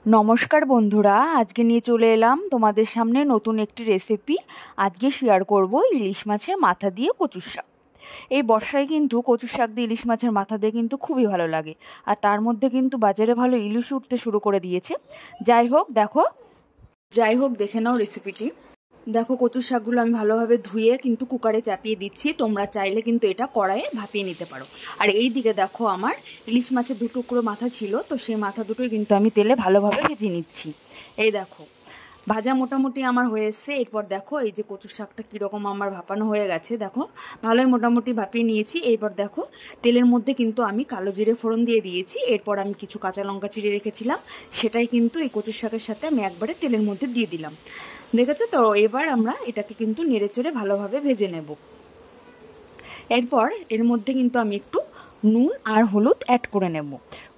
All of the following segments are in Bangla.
নমস্কার বন্ধুরা, আজকে নিয়ে চলে এলাম তোমাদের সামনে নতুন একটি রেসিপি। আজকে শেয়ার করব ইলিশ মাছের মাথা দিয়ে কচুর শাক। এই বর্ষায় কিন্তু কচুর শাক দিয়ে ইলিশ মাছের মাথা দিয়ে কিন্তু খুবই ভালো লাগে। আর তার মধ্যে কিন্তু বাজারে ভালো ইলিশ উঠতে শুরু করে দিয়েছে। যাই হোক দেখে নাও রেসিপিটি। দেখো, কচুর শাকগুলো আমি ভালোভাবে ধুয়ে কিন্তু কুকারে চাপিয়ে দিচ্ছি। তোমরা চাইলে কিন্তু এটা কড়াইয়ে ভাপিয়ে নিতে পারো। আর এই দিকে দেখো, আমার ইলিশ মাছের 2 টুকরো মাথা ছিল, তো সেই মাথা দুটোই কিন্তু আমি তেলে ভালোভাবে ভেজে নিচ্ছি। এই দেখো, ভাজা মোটামুটি আমার হয়ে এসছে। এরপর দেখো এই যে কচুর শাকটা কীরকম আমার ভাপানো হয়ে গেছে। দেখো, ভালোই মোটামুটি ভাপিয়ে নিয়েছি। এরপর দেখো, তেলের মধ্যে কিন্তু আমি কালো জিরে ফোড়ন দিয়ে দিয়েছি। এরপর আমি কিছু কাঁচা লঙ্কা চিড়ে রেখেছিলাম, সেটাই কিন্তু এই কচুর শাকের সাথে আমি একবারে তেলের মধ্যে দিয়ে দিলাম। দেখেছো তো? এবার আমরা এটাকে কিন্তু নেড়েচড়ে ভালোভাবে ভেজে নেব। এরপর এর মধ্যে কিন্তু আমি একটু নুন আর হলুদ অ্যাড করে নেব।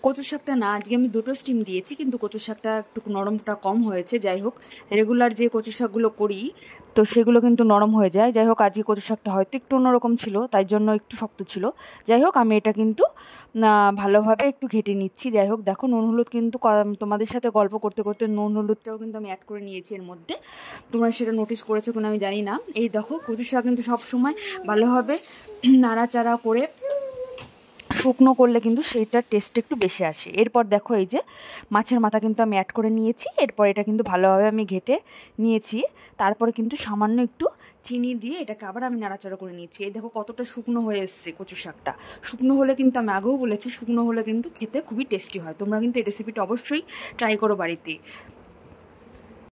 কচুর শাকটা না, আজকে আমি 2টো স্টিম দিয়েছি, কিন্তু কচুর শাকটা একটু নরমটা কম হয়েছে। যাই হোক, রেগুলার যে কচুর শাকগুলো করি তো সেগুলো কিন্তু নরম হয়ে যায়। যাই হোক, আজকে কচুর শাকটা হয়তো একটু অন্যরকম ছিল, তাই জন্য একটু শক্ত ছিল। যাই হোক, আমি এটা কিন্তু ভালোভাবে একটু ঘেটে নিচ্ছি। যাই হোক, দেখো, নুন হলুদ কিন্তু তোমাদের সাথে গল্প করতে করতে নুন হলুদটাও কিন্তু আমি অ্যাড করে নিয়েছি এর মধ্যে। তোমরা সেটা নোটিস করেছো কিনা আমি জানি না। এই দেখো, কচুর শাক কিন্তু সবসময় ভালোভাবে নাড়াচাড়া করে শুকনো করলে কিন্তু সেইটার টেস্ট একটু বেশি আসে। এরপর দেখো, এই যে মাছের মাথা কিন্তু আমি অ্যাড করে নিয়েছি। এরপর এটা কিন্তু ভালোভাবে আমি ঘেটে নিয়েছি। তারপরে কিন্তু সামান্য একটু চিনি দিয়ে এটাকে আবার আমি নাড়াচাড়া করে নিয়েছি। এই দেখো কতটা শুকনো হয়ে এসছে কচু শাকটা। শুকনো হলে কিন্তু, আমি আগেও বলেছি, শুকনো হলে কিন্তু খেতে খুবই টেস্টি হয়। তোমরা কিন্তু এই রেসিপিটা অবশ্যই ট্রাই করো বাড়িতে।